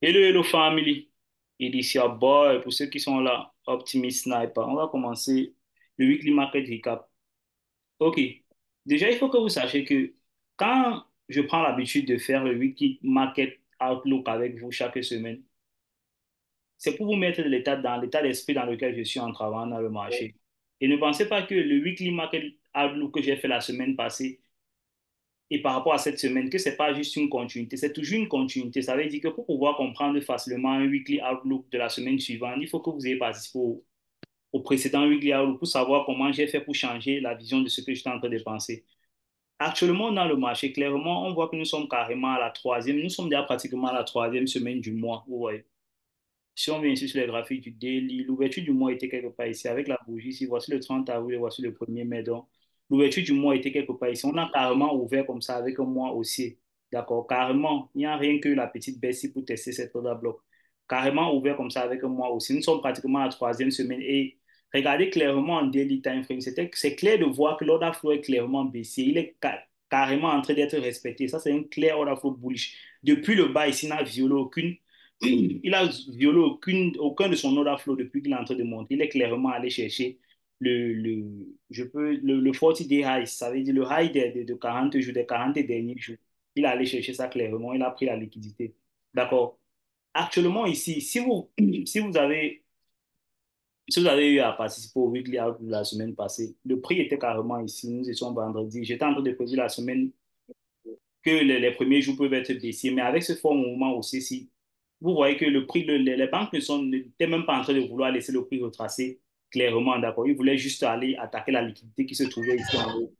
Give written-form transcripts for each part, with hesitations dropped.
Hello, hello family. It is your boy. Pour ceux qui sont là, Optimist Sniper. On va commencer le weekly market recap. Ok. Déjà, il faut que vous sachiez que quand je prends l'habitude de faire le weekly market outlook avec vous chaque semaine, c'est pour vous mettre dans l'état d'esprit dans lequel je suis en travaillant dans le marché. Et ne pensez pas que le weekly market outlook que j'ai fait la semaine passée et par rapport à cette semaine, que c'est pas juste une continuité, c'est toujours une continuité. Ça veut dire que pour pouvoir comprendre facilement un weekly outlook de la semaine suivante, il faut que vous ayez participé au précédent weekly outlook pour savoir comment j'ai fait pour changer la vision de ce que j'étais en train de penser. Actuellement, dans le marché, clairement, on voit que nous sommes carrément à la troisième, nous sommes déjà pratiquement à la troisième semaine du mois. Vous voyez. Si on vient ici sur les graphiques du daily, l'ouverture du mois était quelque part ici avec la bougie ici. Voici le 30 avril, voici le 1er mai. Donc, l'ouverture du mois était quelque part ici. On a carrément ouvert comme ça avec un mois haussier. D'accord, carrément. Il n'y a rien que la petite baisse ici pour tester cette order bloc. Carrément ouvert comme ça avec un mois haussier. Nous sommes pratiquement à la troisième semaine et regardez clairement en daily time frame. C'est clair de voir que l'order flow est clairement baissier. Il est carrément en train d'être respecté. Ça, c'est un clair order flow bullish. Depuis le bas ici, il n'a violé il a violé aucun de son order flow depuis qu'il est en train de monter. Il est clairement allé chercher le 40-day high, ça veut dire le high de 40 jours, des 40 derniers jours. Il est allé chercher ça clairement, il a pris la liquidité. D'accord. Actuellement, ici, si vous avez, si vous avez eu à participer au weekly out la semaine passée, le prix était carrément ici. Nous étions vendredi. J'étais en train de prévoir la semaine que les premiers jours peuvent être baissiers, mais avec ce fort mouvement aussi, si vous voyez que le prix, les banques n'étaient même pas en train de vouloir laisser le prix retracer clairement, d'accord. Ils voulaient juste aller attaquer la liquidité qui se trouvait ici en haut.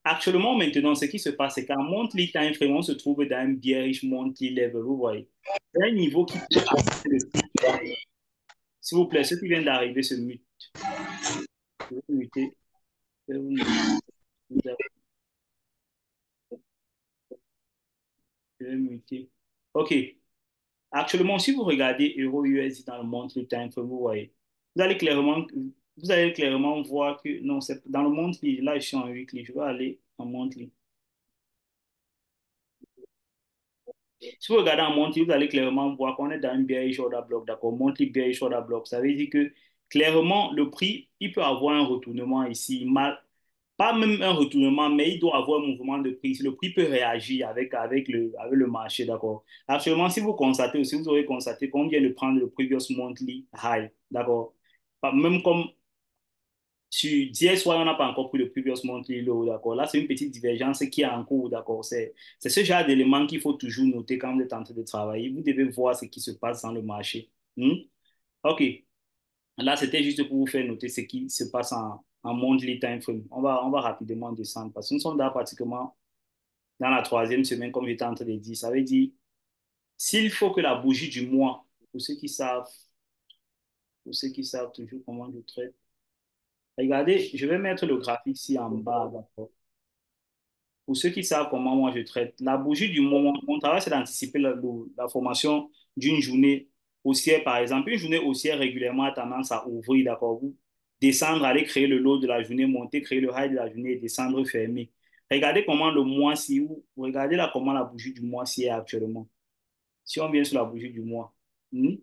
Actuellement, maintenant, ce qui se passe, c'est qu'en monthly time frame, on se trouve dans un bearish monthly level, vous voyez. C'est un niveau qui peut arrêter le prix. S'il vous plaît, ceux qui viennent d'arriver se mutent. Je vais muter. Je vais vous muter. Je vais muter. OK. Actuellement, si vous regardez Euro USD dans le monthly time frame, vous voyez, vous allez clairement, vous allez clairement voir que non, c'est dans le monthly, là je suis en weekly, je vais aller en monthly. Si vous regardez en monthly, vous allez clairement voir qu'on est dans un bearish order block, d'accord, monthly bearish order block. Ça veut dire que clairement, le prix, il peut avoir un retournement ici, pas même un retournement, mais il doit avoir un mouvement de prix. Le prix peut réagir avec le marché, d'accord. Actuellement, si vous constatez aussi, vous aurez constaté qu'on vient de prendre le previous monthly high, d'accord. Même comme sur DSY, on n'a pas encore pris le previous monthly low, d'accord. Là, c'est une petite divergence qui est en cours, d'accord. C'est ce genre d'élément qu'il faut toujours noter quand vous êtes en train de travailler. Vous devez voir ce qui se passe dans le marché. Hmm? OK. Là, c'était juste pour vous faire noter ce qui se passe en monthly time frame. On va rapidement descendre parce que nous sommes là pratiquement dans la troisième semaine, comme j'étais en train de dire. Ça veut dire, s'il faut que la bougie du mois, pour ceux qui savent toujours comment je traite, regardez, je vais mettre le graphique ici en bas, d'accord. Pour ceux qui savent comment moi je traite, la bougie du mois, mon travail, c'est d'anticiper la formation d'une journée haussière, par exemple. Une journée haussière régulièrement a tendance à ouvrir, d'accord, vous descendre, aller créer le low de la journée, monter, créer le high de la journée et descendre, fermer. Regardez comment le mois-ci, regardez là comment la bougie du mois-ci est actuellement. Si on vient sur la bougie du mois, hmm,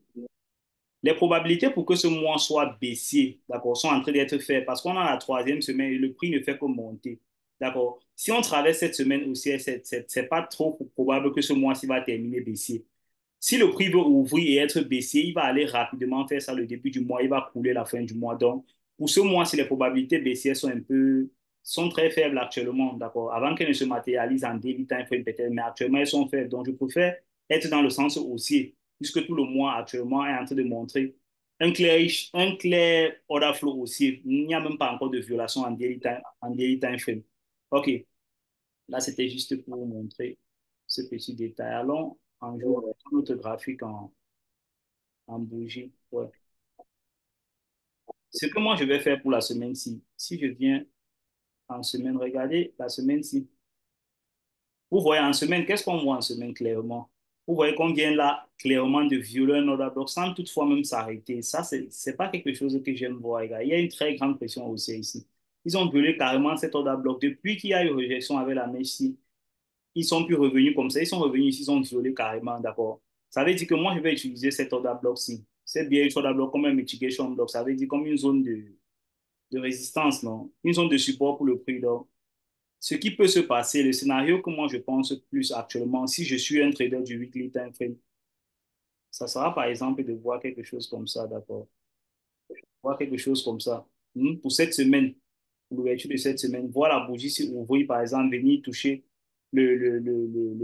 les probabilités pour que ce mois soit baissier, d'accord, sont en train d'être faites parce qu'on a la troisième semaine et le prix ne fait que monter. D'accord. Si on traverse cette semaine aussi, c'est pas trop probable que ce mois-ci va terminer baissier. Si le prix veut ouvrir et être baissier, il va aller rapidement faire ça le début du mois, il va couler la fin du mois. Donc, pour ce mois-ci, les probabilités baissières sont très faibles actuellement, d'accord, avant qu'elles ne se matérialisent en daily time frame peut-être, mais actuellement, elles sont faibles. Donc, je préfère être dans le sens haussier, puisque tout le mois actuellement est en train de montrer un clair order flow haussier. Il n'y a même pas encore de violation en daily time frame. OK, là, c'était juste pour vous montrer ce petit détail. Allons en jour, notre graphique en bougie. Ouais. Ce que moi, je vais faire pour la semaine-ci, si je viens en semaine, regardez la semaine-ci. Vous voyez en semaine, qu'est-ce qu'on voit en semaine clairement? Vous voyez qu'on vient là clairement de violer un order block sans toutefois même s'arrêter. Ça, c'est pas quelque chose que j'aime voir, les gars. Il y a une très grande pression aussi ici. Ils ont violé carrément cet order block. Depuis qu'il y a eu rejection avec la mèche, ils sont plus revenus comme ça. Ils sont revenus ici, ils ont violé carrément, d'accord. Ça veut dire que moi, je vais utiliser cet order block-ci. C'est bien un order block comme un mitigation block. Ça veut dire comme une zone de résistance, non? Une zone de support pour le prix. Donc, ce qui peut se passer, le scénario que moi je pense plus actuellement, si je suis un trader du weekly time frame, ça sera par exemple de voir quelque chose comme ça, d'accord? Voir quelque chose comme ça. Pour cette semaine, pour l'ouverture de cette semaine, voir la bougie si ouvrir, par exemple, venir toucher le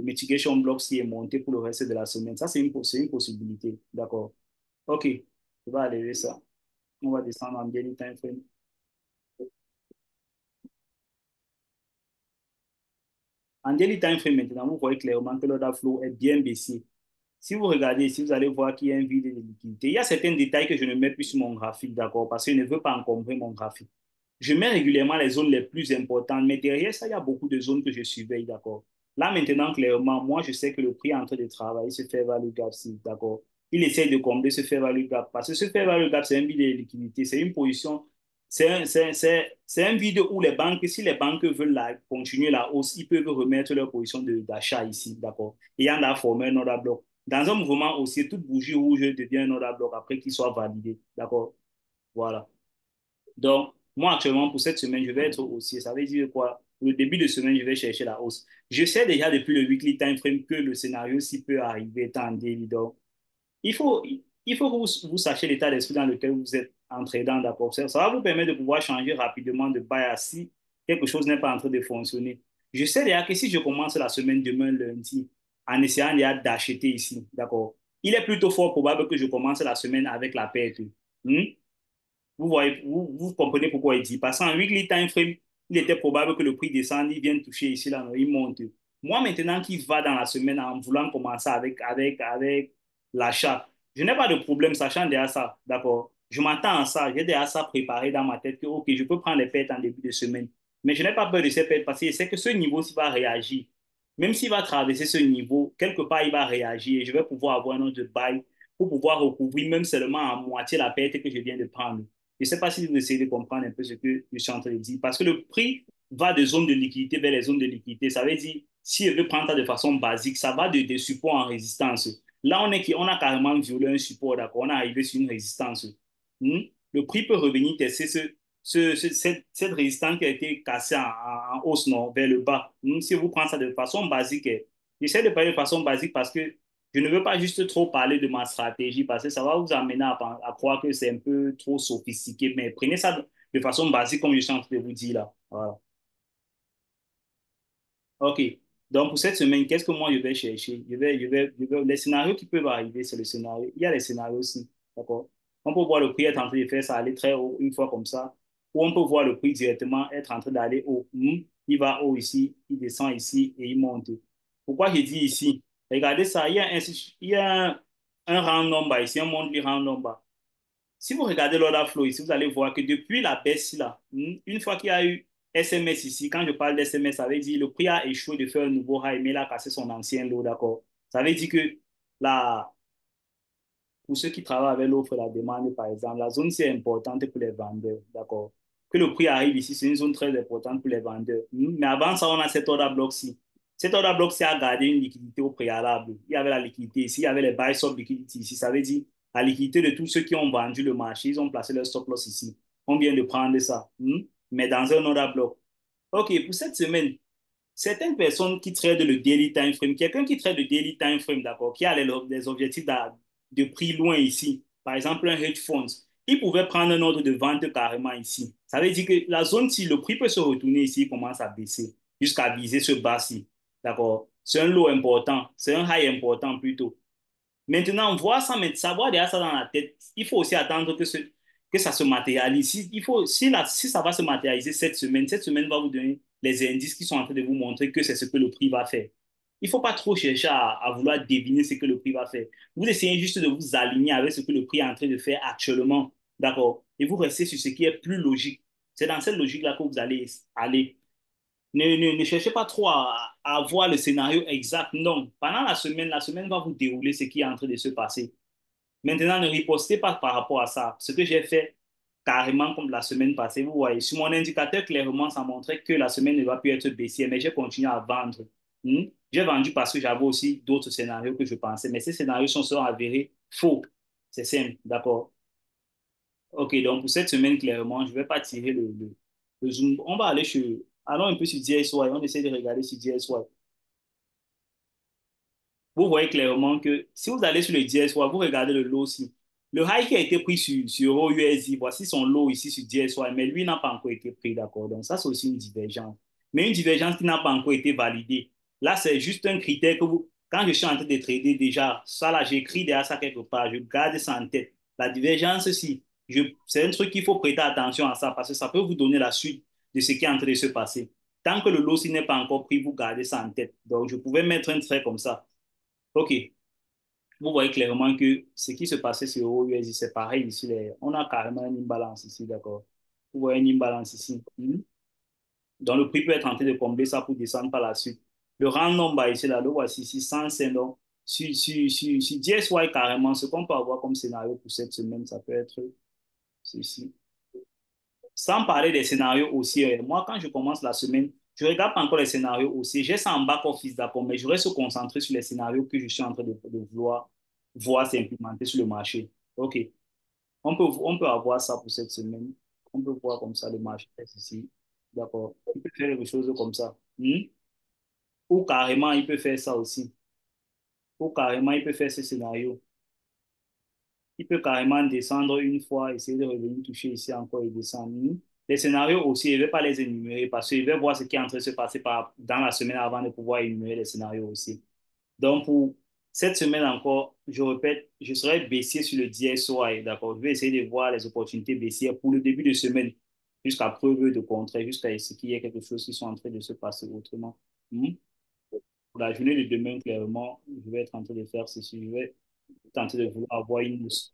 mitigation block qui est monté pour le reste de la semaine. Ça, c'est une possibilité, d'accord? OK, on va aller ça. On va descendre en daily time frame. En daily time frame, maintenant, vous voyez clairement que l'order flow est bien baissé. Si vous regardez ici, vous allez voir qu'il y a un vide de liquidité. Il y a certains détails que je ne mets plus sur mon graphique, d'accord, parce que je ne veux pas encombrer mon graphique. Je mets régulièrement les zones les plus importantes, mais derrière ça, il y a beaucoup de zones que je surveille, d'accord. Là, maintenant, clairement, moi, je sais que le prix est en train de travailler ce fair value gap, d'accord. Il essaye de combler ce fair value gap, parce que ce fair value gap, c'est un vide de liquidité, c'est une position, c'est un vide où les banques, si les banques veulent continuer la hausse, ils peuvent remettre leur position d'achat ici, d'accord. Et il y en a formé un order bloc. Dans un mouvement aussi, toute bougie rouge devient un order bloc après qu'il soit validé, d'accord. Voilà. Donc, moi, actuellement, pour cette semaine, je vais être haussier. Ça veut dire quoi? Au début de semaine, je vais chercher la hausse. Je sais déjà depuis le weekly time frame que le scénario s'y peut arriver étant en daily. Donc, il faut, il faut que vous sachiez l'état d'esprit dans lequel vous êtes entré dans, d'accord? Ça va vous permettre de pouvoir changer rapidement de bias si quelque chose n'est pas en train de fonctionner. Je sais déjà que si je commence la semaine demain, lundi, en essayant déjà d'acheter ici, d'accord? Il est plutôt fort probable que je commence la semaine avec la perte. Hmm? Vous voyez, vous comprenez pourquoi il dit. Parce qu'en weekly time frame, il était probable que le prix descende, il vient toucher ici, là, il monte. Moi, maintenant, qui va dans la semaine en voulant commencer avec l'achat, je n'ai pas de problème sachant déjà ça, d'accord? Je m'attends à ça, j'ai déjà ça préparé dans ma tête que, OK, je peux prendre les pertes en début de semaine. Mais je n'ai pas peur de ces pertes parce que je sais que ce niveau-ci va réagir. Même s'il va traverser ce niveau, quelque part, il va réagir et je vais pouvoir avoir un autre bail pour pouvoir recouvrir même seulement à moitié la perte que je viens de prendre. Je ne sais pas si vous essayez de comprendre un peu ce que je suis en train de dire. Parce que le prix va de zones de liquidité vers les zones de liquidité. Ça veut dire, si je veux prendre ça de façon basique, ça va de supports en résistance. Là, on a carrément violé un support, d'accord? On est arrivé sur une résistance. Hmm? Le prix peut revenir tester cette résistance qui a été cassée en hausse, non, vers le bas. Si vous prenez ça de façon basique, j'essaie de parler de façon basique parce que je ne veux pas juste trop parler de ma stratégie parce que ça va vous amener à croire que c'est un peu trop sophistiqué. Mais prenez ça de façon basique, comme je suis en train de vous dire là. Voilà. OK. Donc, pour cette semaine, qu'est-ce que moi je vais chercher? Les scénarios qui peuvent arriver, c'est le scénario. Il y a les scénarios aussi. D'accord? On peut voir le prix être en train de faire ça aller très haut une fois comme ça. Ou on peut voir le prix directement être en train d'aller haut. Il va haut ici, il descend ici et il monte. Pourquoi je dis ici? Regardez ça, il y a un round number ici, un monthly round number. Si vous regardez l'order flow ici, vous allez voir que depuis la baisse là, une fois qu'il y a eu SMS ici, quand je parle d'SMS, ça veut dire le prix a échoué de faire un nouveau high, mais il a cassé son ancien low, d'accord? Ça veut dire que la, pour ceux qui travaillent avec l'offre et la demande, par exemple, la zone c'est importante pour les vendeurs, d'accord? Que le prix arrive ici, c'est une zone très importante pour les vendeurs. Mais avant ça, on a cet order block-ci. Cet order block-ci a gardé une liquidité au préalable. Il y avait la liquidité ici, il y avait les buy stop liquidity ici. Ça veut dire la liquidité de tous ceux qui ont vendu le marché, ils ont placé leur stop loss ici. On vient de prendre ça, mais dans un order block. OK, pour cette semaine, certaines personnes qui traitent le daily time frame, quelqu'un qui traite le daily time frame, d'accord, qui a les objectifs de prix loin ici, par exemple un hedge fund, il pouvait prendre un ordre de vente carrément ici. Ça veut dire que la zone, si le prix peut se retourner ici, il commence à baisser jusqu'à viser ce bas-ci. D'accord? C'est un lot important, c'est un high important plutôt. Maintenant, voir ça, mais savoir déjà ça dans la tête, il faut aussi attendre que ça se matérialise. Si ça va se matérialiser cette semaine va vous donner les indices qui sont en train de vous montrer que c'est ce que le prix va faire. Il ne faut pas trop chercher à vouloir deviner ce que le prix va faire. Vous essayez juste de vous aligner avec ce que le prix est en train de faire actuellement. D'accord? Et vous restez sur ce qui est plus logique. C'est dans cette logique-là que vous allez aller. Ne cherchez pas trop à voir le scénario exact. Non. Pendant la semaine va vous dérouler ce qui est en train de se passer. Maintenant, ne ripostez pas par rapport à ça. Ce que j'ai fait carrément comme la semaine passée, vous voyez, sur mon indicateur, clairement, ça montrait que la semaine ne va plus être baissière, mais j'ai continué à vendre. J'ai vendu parce que j'avais aussi d'autres scénarios que je pensais, mais ces scénarios seront avérés faux. C'est simple, d'accord? Ok, donc pour cette semaine, clairement, je ne vais pas tirer le zoom. On va aller allons un peu sur DSY, on essaie de regarder sur DSY. Vous voyez clairement que si vous allez sur le DSY, vous regardez le lot aussi. Le high qui a été pris sur OUSI, voici son lot ici sur DSY, mais lui n'a pas encore été pris, d'accord? Donc ça, c'est aussi une divergence. Mais une divergence qui n'a pas encore été validée. Là, c'est juste un critère que vous, quand je suis en train de trader déjà, ça là, j'écris derrière ça quelque part, je garde ça en tête. La divergence, si, c'est un truc qu'il faut prêter attention à ça parce que ça peut vous donner la suite de ce qui est en train de se passer. Tant que le lot n'est pas encore pris, vous gardez ça en tête. Donc, je pouvais mettre un trait comme ça. OK, vous voyez clairement que ce qui se passait sur OUSI, c'est pareil ici. On a carrément une imbalance ici, d'accord? Vous voyez une imbalance ici. Donc, le prix peut être en train de combler ça pour descendre par la suite. Le random bas ici, là, le voici ici, 105. Donc, sur DSY, carrément, ce qu'on peut avoir comme scénario pour cette semaine, ça peut être ceci. Sans parler des scénarios haussiers, moi, quand je commence la semaine, je ne regarde pas encore les scénarios haussiers. J'ai ça en back-office, d'accord, mais je reste concentré sur les scénarios que je suis en train de vouloir voir s'implémenter sur le marché. OK. On peut avoir ça pour cette semaine. On peut voir comme ça le marché ici. D'accord. Il peut faire quelque chose comme ça. Ou carrément, il peut faire ça aussi. Ou carrément, il peut faire ce scénario. Il peut carrément descendre une fois, essayer de revenir toucher ici encore et descendre. Les scénarios aussi, je ne vais pas les énumérer parce que je vais voir ce qui est en train de se passer dans la semaine avant de pouvoir énumérer les scénarios aussi. Donc, pour cette semaine encore, je répète, je serai baissier sur le DSOI, d'accord? Je vais essayer de voir les opportunités baissières pour le début de semaine, jusqu'à preuve de contraire, jusqu'à ce qu'il y ait quelque chose qui soit en train de se passer autrement. Hmm? Pour la journée de demain, clairement, je vais être en train de faire ceci. Je vais tenter de vouloir avoir une mousse.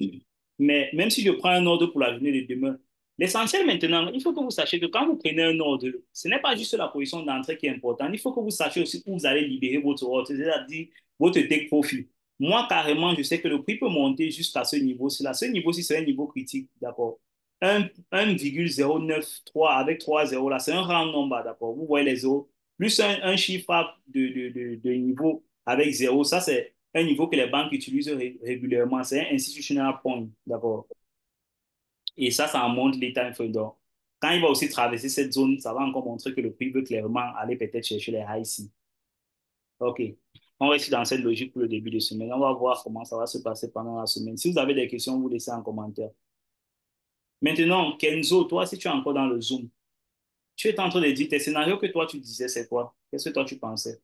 Mais même si je prends un ordre pour la journée de demain, l'essentiel maintenant, il faut que vous sachiez que quand vous prenez un ordre, ce n'est pas juste la position d'entrée qui est importante. Il faut que vous sachiez aussi où vous allez libérer votre ordre, c'est-à-dire votre take profit. Moi, carrément, je sais que le prix peut monter jusqu'à ce niveau-ci. Là, ce niveau-ci, c'est un niveau critique, d'accord? 1,093 avec 3 zéros, là, c'est un round number, d'accord? Vous voyez les zéros, plus un chiffre de niveau avec zéro, ça, c'est un niveau que les banques utilisent régulièrement. C'est un institutional point, d'accord? Et ça en montre l'état inférieur. Quand il va aussi traverser cette zone, ça va encore montrer que le prix veut clairement aller peut-être chercher les high ici. OK. On reste dans cette logique pour le début de semaine. On va voir comment ça va se passer pendant la semaine. Si vous avez des questions, vous laissez en commentaire. Maintenant, Kenzo, toi, si tu es encore dans le Zoom, tu es en train de dire tes scénarios que toi tu disais, c'est quoi? Qu'est-ce que toi tu pensais?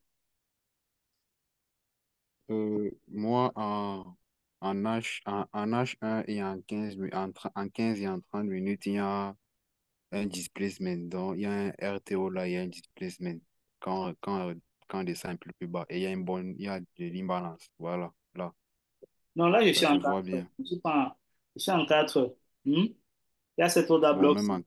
Moi, en H1 et en 15 et en 30 minutes, il y a un displacement. Donc, il y a un RTO là, il y a un displacement quand on descend un peu plus bas. Et il y a de l'imbalance. Voilà, là, Non, là, je suis ça se en voit 4. bien. Je suis pas je suis en 4. Il y a cet order Bon, bloc. même en...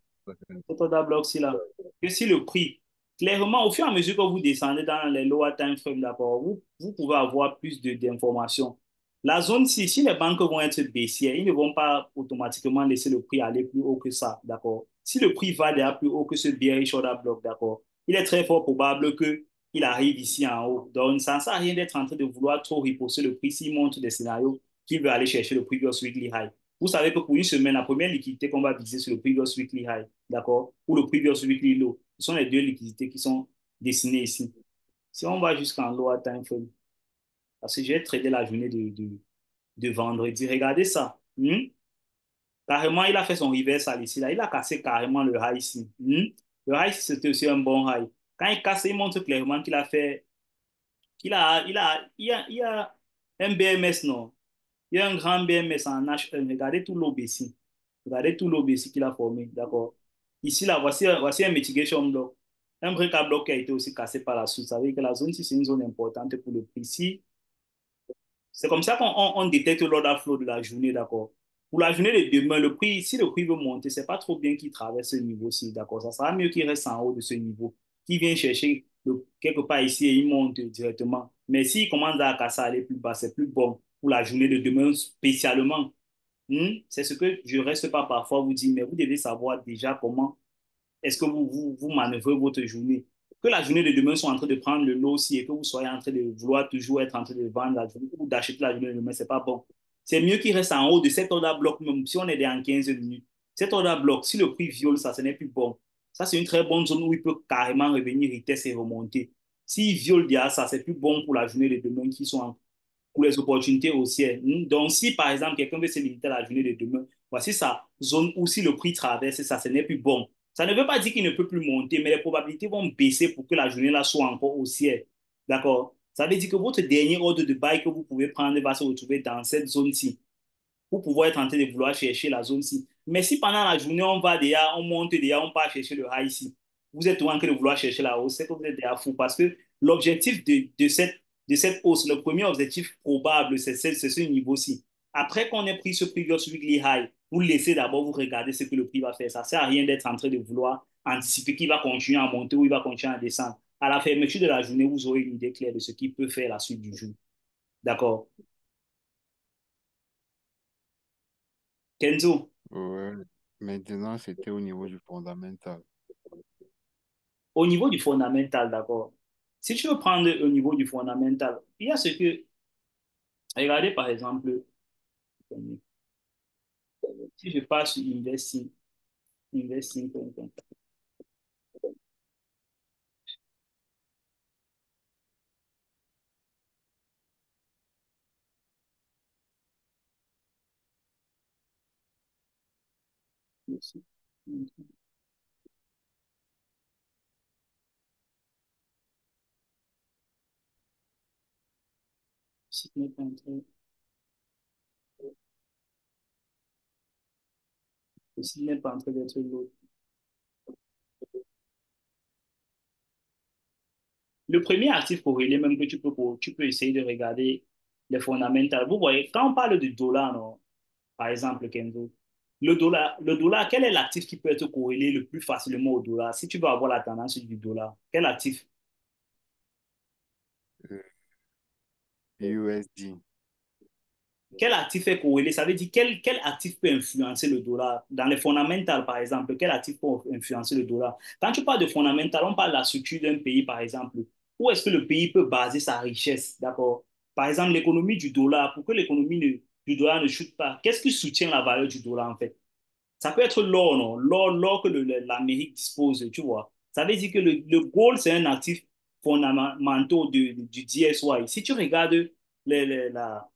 Cet order bloc-ci là, que si le prix, clairement, au fur et à mesure que vous descendez dans les lower time frame, d'accord, vous pouvez avoir plus d'informations. La zone, si les banques vont être baissières, ils ne vont pas automatiquement laisser le prix aller plus haut que ça, d'accord. Si le prix va déjà plus haut que ce bearish order block, d'accord, il est très fort probable que il arrive ici en haut. Donc, ça ne sert à rien d'être en train de vouloir trop repousser le prix s'il montre des scénarios qu'il veut aller chercher le previous weekly high. Vous savez que pour une semaine, la première liquidité qu'on va viser, c'est le previous weekly high, d'accord? Ou le previous weekly low. Ce sont les deux liquidités qui sont dessinées ici. Si on va jusqu'en lower time frame, parce que j'ai tradé la journée de vendredi, regardez ça. Carrément, il a fait son reverse ici, là. Il a cassé carrément le high ici. Le high, c'était aussi un bon high. Quand il casse, il montre clairement qu'il a fait, il y a un BMS, non? Il y a un grand BMS en H1. Regardez tout l'aube ici. Regardez tout l'aube ici qu'il a formé. D'accord. Ici, là, voici un mitigation block. Un break à bloc qui a été aussi cassé par la suite. Ça veut dire que la zone, si c'est une zone importante pour le prix. Si c'est comme ça qu'on détecte l'order flow de la journée, d'accord. Pour la journée de demain, le prix, si le prix veut monter, c'est pas trop bien qu'il traverse ce niveau-ci, d'accord. Ça sera mieux qu'il reste en haut de ce niveau, qu'il vienne chercher quelque part ici et il monte directement. Mais s'il commence à casser, à aller plus bas, c'est plus bon pour la journée de demain spécialement. C'est ce que je reste pas parfois vous dire, mais vous devez savoir déjà comment est-ce que vous manœuvrez votre journée. que la journée de demain soit en train de prendre le lot aussi et que vous soyez en train de vouloir toujours être en train de vendre la journée ou d'acheter la journée de demain, c'est pas bon. C'est mieux qu'il reste en haut de cet order bloc, même si on est en 15 minutes. Cet order bloc, si le prix viole ça, ce n'est plus bon. Ça, c'est une très bonne zone où il peut carrément revenir, retest et remonter. S'il viole déjà ça, c'est plus bon pour la journée de demain qui sont pour les opportunités haussières. Donc, si par exemple, quelqu'un veut se limiter à la journée de demain, voici sa zone où si le prix traverse ça, ce n'est plus bon. Ça ne veut pas dire qu'il ne peut plus monter, mais les probabilités vont baisser pour que la journée là soit encore haussière. D'accord? Ça veut dire que votre dernier ordre de bail que vous pouvez prendre va se retrouver dans cette zone-ci pour pouvoir être en train de vouloir chercher la zone-ci. Mais si pendant la journée, on va déjà, on monte déjà, on part chercher le high ici, vous êtes en train de vouloir chercher la hausse, c'est que vous êtes déjà fou parce que l'objectif de cette hausse, le premier objectif probable, c'est ce niveau-ci. Après qu'on ait pris ce previous weekly high, vous laissez d'abord vous regarder ce que le prix va faire. Ça ne sert à rien d'être en train de vouloir anticiper qu'il va continuer à monter ou il va continuer à descendre. À la fermeture de la journée, vous aurez une idée claire de ce qu'il peut faire la suite du jour. D'accord? Kenzo, Ouais. Maintenant, c'était au niveau du fondamental. au niveau du fondamental, d'accord. Si tu veux prendre au niveau du fondamental, il y a ce que, regardez par exemple, si je passe sur investing, investing, si ce n'est pas entré, si ce n'est pas entré d'être l'autre. Le premier actif corrélé, même que tu peux essayer de regarder les fondamentaux. Vous voyez, quand on parle du dollar, non, par exemple, Kenzo, le dollar, quel est l'actif qui peut être corrélé le plus facilement au dollar? Si tu veux avoir la tendance du dollar, quel actif? Euh, USD. Quel actif est corrélé? Ça veut dire quel actif peut influencer le dollar? Dans les fondamentales, par exemple, quel actif peut influencer le dollar? Quand tu parles de fondamental, on parle de la structure d'un pays, par exemple. Où est-ce que le pays peut baser sa richesse? D'accord? Par exemple, l'économie du dollar, pour que du dollar ne chute pas, qu'est-ce qui soutient la valeur du dollar, en fait? Ça peut être l'or, non? L'or que l'Amérique dispose, tu vois. Ça veut dire que le gold, c'est un actif fondamental du DSY. Si tu regardes la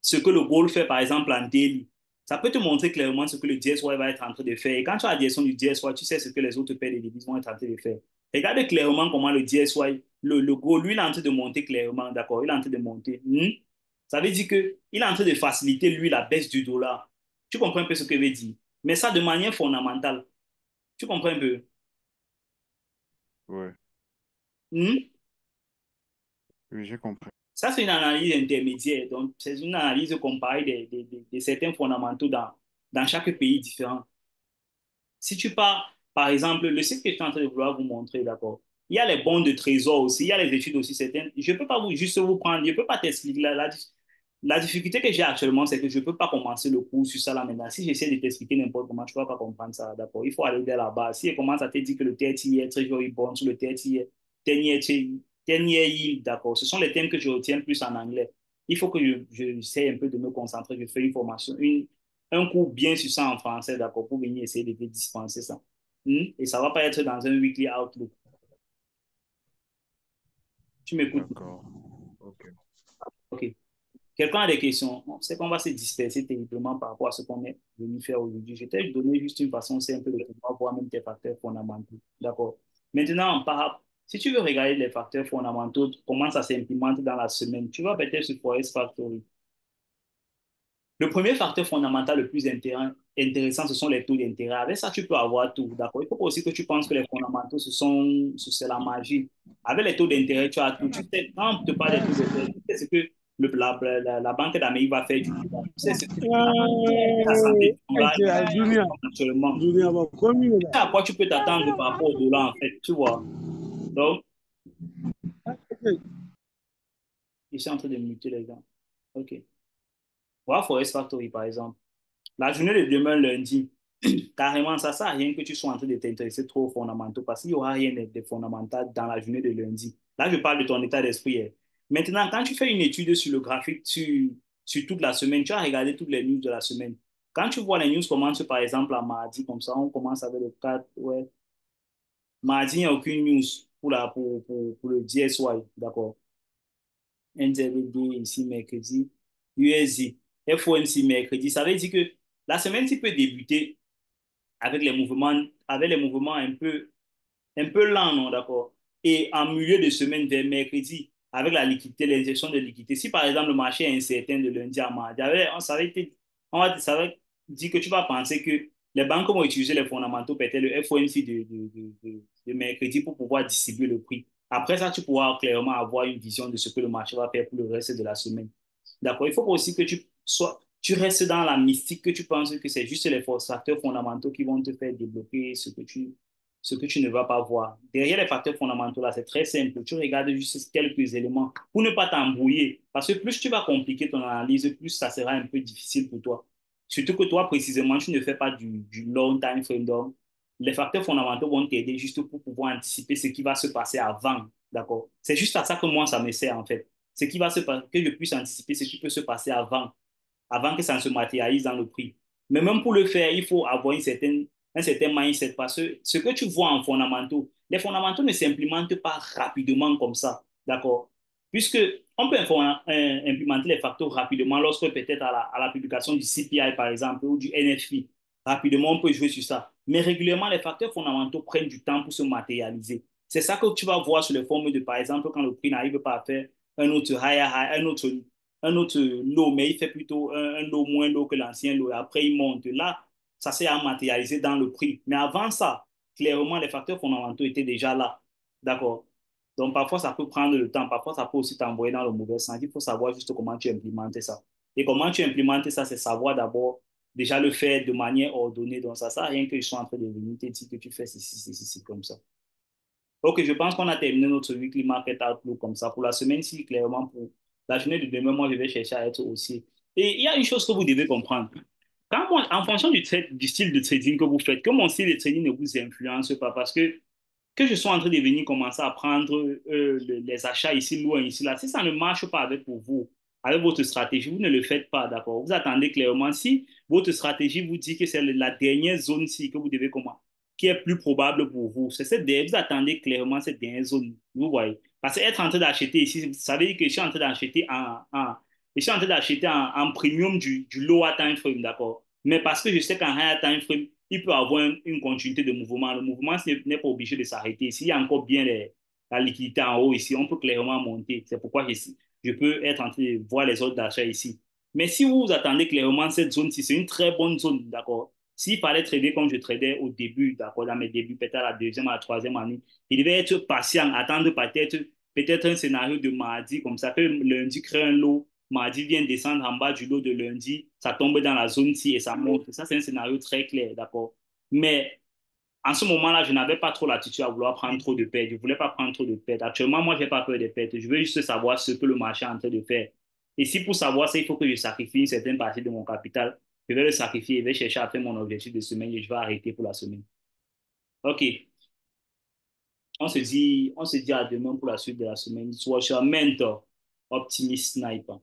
ce que le goal fait, par exemple, en daily, ça peut te montrer clairement ce que le DSY va être en train de faire. Et quand tu as la direction du DSY, tu sais ce que les autres paires de devises vont être en train de faire. Regarde clairement comment le DSY, le goal, lui, il est en train de monter clairement, d'accord? Il est en train de monter. Ça veut dire qu'il est en train de faciliter, lui, la baisse du dollar. Tu comprends un peu ce que je veux dire? Mais ça de manière fondamentale. Tu comprends un peu? Ouais. Hmm? Oui, j'ai compris. Ça, c'est une analyse intermédiaire. Donc, c'est une analyse comparée de certains fondamentaux dans chaque pays différent. Si tu pars, par exemple, le site que je suis en train de vouloir vous montrer, d'accord, il y a les bons de trésor aussi, il y a les études aussi certaines. Je ne peux pas juste vous prendre, je ne peux pas t'expliquer. La difficulté que j'ai actuellement, c'est que je ne peux pas commencer le cours sur ça là maintenant. Si j'essaie de t'expliquer n'importe comment, tu ne vas pas comprendre ça, d'accord. Il faut aller dès la base. Si je commence à te dire que le 30 year treasury bond, sur le 30 year, 10 year yield, d'accord, ce sont les thèmes que je retiens plus en anglais. Il faut que j'essaie un peu de me concentrer. Je fais une formation, un cours bien sur ça en français, d'accord, pour venir essayer de te dispenser ça. Et ça ne va pas être dans un weekly outlook. Tu m'écoutes? D'accord. Ok. OK. Quelqu'un a des questions? On sait qu'on va se disperser terriblement par rapport à ce qu'on est venu faire aujourd'hui. Je t'ai donné juste une façon simple de pouvoir voir même tes facteurs fondamentaux. D'accord. Maintenant, si tu veux regarder les facteurs fondamentaux, comment ça s'implémente dans la semaine, tu vas peut-être sur Forest Factory. Le premier facteur fondamental le plus intéressant, ce sont les taux d'intérêt. Avec ça, tu peux avoir tout, d'accord? Il faut pas aussi que tu penses que les fondamentaux, c'est la magie. Avec les taux d'intérêt, tu as tout. Tu sais, quand on te parle des taux d'intérêt, tu sais ce que la Banque d'Amérique va faire du dollar. Tu sais ce que la santé du dollar Junior, actuellement. Junior va commis Tu là. sais à quoi tu peux t'attendre par rapport au dollar, en fait, tu vois. Donc, je suis en train de muter les gens. OK. Voilà Forest Factory, par exemple. La journée de demain, lundi. Carrément, ça sert à rien que tu sois en train de t'intéresser trop aux fondamentaux parce qu'il n'y aura rien de fondamental dans la journée de lundi. Là, je parle de ton état d'esprit, hein. Maintenant, quand tu fais une étude sur le graphique sur toute la semaine, tu as regardé toutes les news de la semaine. Quand tu vois les news commencent par exemple à mardi, comme ça, on commence avec le 4, ouais. Mardi, il n'y a aucune news pour le DSY, d'accord. NZD ici mercredi, USD, FOMC mercredi. Ça veut dire que la semaine, tu peux débuter avec les mouvements un peu lents, non, d'accord? Et en milieu de semaine, vers mercredi, avec la liquidité, l'injection de liquidité. Si par exemple le marché est incertain de lundi à mardi, ça va dire que tu vas penser que les banques vont utiliser les fondamentaux, peut-être le FOMC de mercredi pour pouvoir distribuer le prix. Après ça, tu pourras clairement avoir une vision de ce que le marché va faire pour le reste de la semaine. D'accord? Il faut aussi que tu restes dans la mystique, que tu penses que c'est juste les facteurs fondamentaux qui vont te faire débloquer ce que tu ne vas pas voir. Derrière les facteurs fondamentaux, là, c'est très simple. Tu regardes juste quelques éléments pour ne pas t'embrouiller. Parce que plus tu vas compliquer ton analyse, plus ça sera un peu difficile pour toi. Surtout que toi, précisément, tu ne fais pas du long time frame. Donc, les facteurs fondamentaux vont t'aider juste pour pouvoir anticiper ce qui va se passer avant. D'accord? C'est juste à ça que moi, ça me sert, en fait. Ce qui va se passer, que je puisse anticiper ce qui peut se passer avant que ça ne se matérialise dans le prix. Mais même pour le faire, il faut avoir un certain mindset parce que ce que tu vois en fondamentaux, les fondamentaux ne s'implémentent pas rapidement comme ça, d'accord? Puisque on peut implémenter les facteurs rapidement lorsque peut-être à la publication du CPI, par exemple, ou du NFI, rapidement, on peut jouer sur ça. Mais régulièrement, les facteurs fondamentaux prennent du temps pour se matérialiser. C'est ça que tu vas voir sur les formes de, par exemple, quand le prix n'arrive pas à faire un autre higher high, un autre lot, mais il fait plutôt un lot moins low que l'ancien lot. Et après, il monte. Là, ça s'est matérialisé dans le prix. Mais avant ça, clairement, les facteurs fondamentaux étaient déjà là. D'accord? Donc, parfois, ça peut prendre le temps. Parfois, ça peut aussi t'envoyer dans le mauvais sens. Il faut savoir juste comment tu implémentes ça. Et comment tu implémentes ça, c'est savoir d'abord déjà le faire de manière ordonnée. Donc, ça ne sert à rien que je sois en train de venir te dire que tu fais ceci, comme ça. Ok, je pense qu'on a terminé notre weekly market outlook comme ça. Pour la semaine-ci, clairement, pour la journée de demain, moi, je vais chercher à être aussi. Et il y a une chose que vous devez comprendre. En fonction du style de trading que vous faites, que mon style de trading ne vous influence pas, parce que je sois en train de venir commencer à prendre les achats ici, loin, ici, là, si ça ne marche pas avec pour vous, avec votre stratégie, vous ne le faites pas, d'accord? Vous attendez clairement. Si votre stratégie vous dit que c'est la dernière zone-ci que vous devez comment, qui est plus probable pour vous, c'est cette dernière, vous attendez clairement cette dernière zone, vous voyez. Parce que être en train d'acheter ici, vous savez dire que je suis en train d'acheter je suis en train d'acheter en premium du lower time frame, d'accord? Mais parce que je sais qu'en higher time frame, il peut avoir une continuité de mouvement. Le mouvement n'est pas obligé de s'arrêter. S'il y a encore bien la liquidité en haut ici, on peut clairement monter. C'est pourquoi je peux être en train de voir les ordres d'achat ici. Mais si vous attendez clairement cette zone-ci, c'est une très bonne zone, d'accord? S'il fallait trader comme je tradais au début, d'accord, dans mes débuts, peut-être à la deuxième, à la troisième année, il devait être patient, attendre peut-être un scénario de mardi, comme ça, que lundi crée un lot, mardi vient descendre en bas du lot de lundi, ça tombe dans la zone ci et ça monte. Ça, c'est un scénario très clair, d'accord? Mais en ce moment-là, je n'avais pas trop l'attitude à vouloir prendre trop de pertes. Je ne voulais pas prendre trop de pertes. Actuellement, moi, je n'ai pas peur des pertes. Je veux juste savoir ce que le marché est en train de faire. Et si pour savoir ça, il faut que je sacrifie une certaine partie de mon capital, je vais le sacrifier, je vais chercher à faire mon objectif de semaine et je vais arrêter pour la semaine. OK. On se dit à demain pour la suite de la semaine. Sois your mentor, Optimist Sniper.